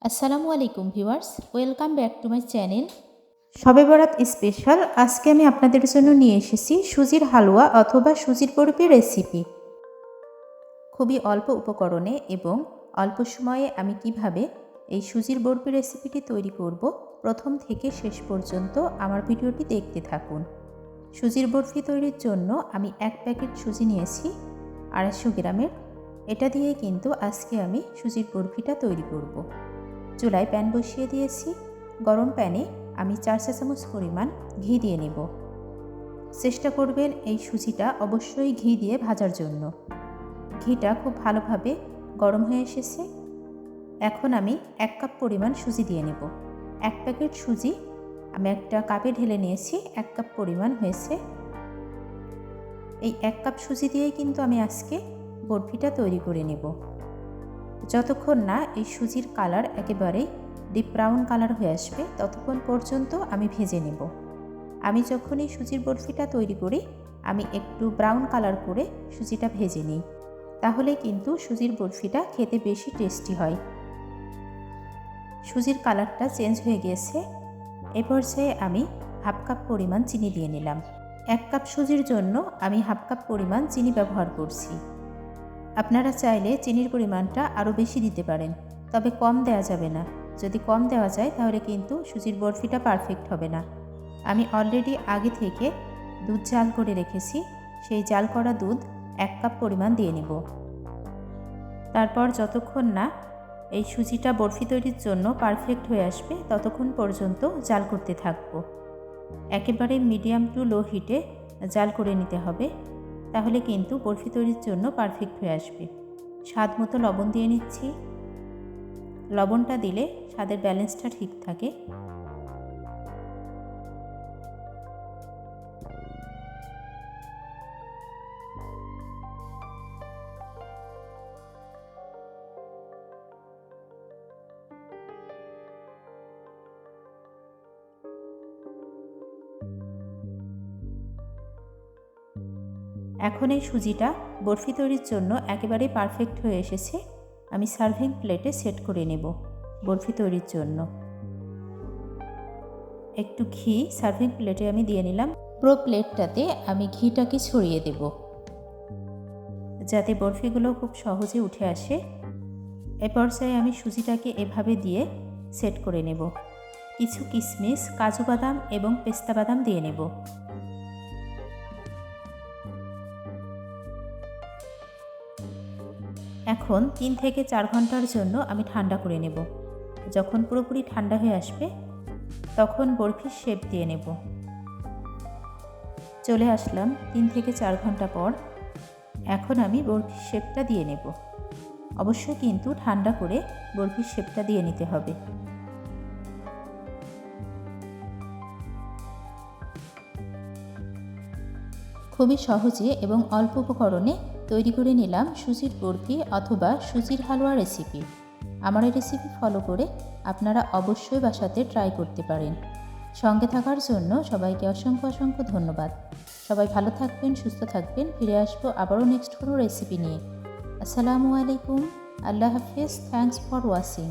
আসসালামু আলাইকুম viewers, welcome back to my channel. Shabe Barat special. আজকে আমি আপনাদের জন্য নিয়ে এসেছি সুজির হালুয়া অথবা সুজির বরফি রেসিপি। খুবই অল্প উপকরণে এবং অল্প সময়ে আমি কিভাবে এই সুজির বরফি রেসিপিটি তৈরি করব, প্রথম থেকে শেষ পর্যন্ত আমার ভিডিওটি দেখতে থাকুন। সুজির বরফি তৈরির জন্য আমি 1 প্যাকেট সুজি নিয়েছি 250 গ্রামের। এটা দিয়ে কিন্তু আজকে আমি সুজির বরফিটা তৈরি করব। চুলায় প্যান বসিয়ে দিয়েছি। গরম প্যানে আমি 4 চা চামচ পরিমাণ ঘি দিয়ে নেব। চেষ্টা করবেন এই সুজিটা অবশ্যই ঘি দিয়ে ভাজার জন্য। ঘিটা খুব ভালোভাবে গরম হয়ে এসেছে। এখন আমি 1 কাপ পরিমাণ সুজি দিয়ে নেব। 1 প্যাকেট সুজি আমি একটা কাপে ঢেলে নিয়েছি, 1 কাপ পরিমাণ হয়েছে। এই 1 কাপ সুজি দিয়েই কিন্তু আমি আজকে বরফিটা তৈরি করে নেব। যতক্ষণ না এই সুজির কালার একেবারে ডিপ ব্রাউন কালার হয়ে আসবে ততক্ষণ পর্যন্ত আমি ভেজে নেব। আমি যখন এই সুজির বরফিটা তৈরি করি আমি একটু ব্রাউন কালার করে সুজিটা ভেজে নিই, তাহলে কিন্তু সুজির বরফিটা খেতে বেশি টেস্টি হয়। সুজির কালারটা চেঞ্জ হয়ে গিয়েছে। এ পর্যায়ে আমি 1/2 কাপ পরিমাণ চিনি দিয়ে নিলাম। 1 কাপ সুজির জন্য আমি 1/2 কাপ পরিমাণ চিনি ব্যবহার করছি। আপনারা চাইলে চিনির পরিমাণটা আরও বেশি দিতে পারেন, তবে কম দেওয়া যাবে না। যদি কম দেওয়া যায় তাহলে কিন্তু সুজির বরফিটা পারফেক্ট হবে না। আমি অলরেডি আগে থেকে দুধ জাল করে রেখেছি, সেই জাল করা দুধ 1 কাপ পরিমাণ দিয়ে নেব। তারপর যতক্ষণ না এই সুজিটা বরফি তৈরির জন্য পারফেক্ট হয়ে আসবে ততক্ষণ পর্যন্ত জাল করতে থাকব। একেবারে মিডিয়াম টু লো হিটে জাল করে নিতে হবে, তাহলে কিন্তু বরফি তৈরির জন্য পারফেক্ট হয়ে আসবে। স্বাদ মতো লবণ দিয়ে নিচ্ছি। লবণটা দিলে স্বাদের ব্যালেন্সটা ঠিক থাকে। এখন এই সুজিটা বরফি তৈরির জন্য একেবারে পারফেক্ট হয়ে এসেছে। আমি সার্ভিং প্লেটে সেট করে নেব। বরফি তৈরির জন্য একটু ঘি সার্ভিং প্লেটে আমি দিয়ে নিলাম। পুরো প্লেটটাতে আমি ঘিটাকে ছড়িয়ে দেব, যাতে বরফিগুলো খুব সহজে উঠে আসে। এ পর্যায়ে আমি সুজিটাকে এভাবে দিয়ে সেট করে নেব। কিছু কিশমিশ, কাজু বাদাম এবং পেস্তা বাদাম দিয়ে নেব। এখন 3 থেকে 4 ঘন্টার জন্য আমি ঠান্ডা করে নেব। যখন পুরোপুরি ঠান্ডা হয়ে আসবে তখন বরফির শেপ দিয়ে নেব। চলে আসলাম 3 থেকে 4 ঘন্টা পর। এখন আমি বরফির শেপটা দিয়ে নেব। অবশ্যই কিন্তু ঠান্ডা করে বরফির শেপটা দিয়ে নিতে হবে। খুবই সহজে এবং অল্প উপকরণে তৈরি করে নিলাম সুজির বরফি অথবা সুজির হালুয়া রেসিপি। আমার এই রেসিপি ফলো করে আপনারা অবশ্যই বাসাতে ট্রাই করতে পারেন। সঙ্গে থাকার জন্য সবাইকে অসংখ্য অসংখ্য ধন্যবাদ। সবাই ভালো থাকবেন, সুস্থ থাকবেন। ফিরে আসবো আবারও নেক্সট কোনো রেসিপি নিয়ে। আসসালামু আলাইকুম, আল্লাহ হাফিজ, থ্যাঙ্কস ফর ওয়াচিং।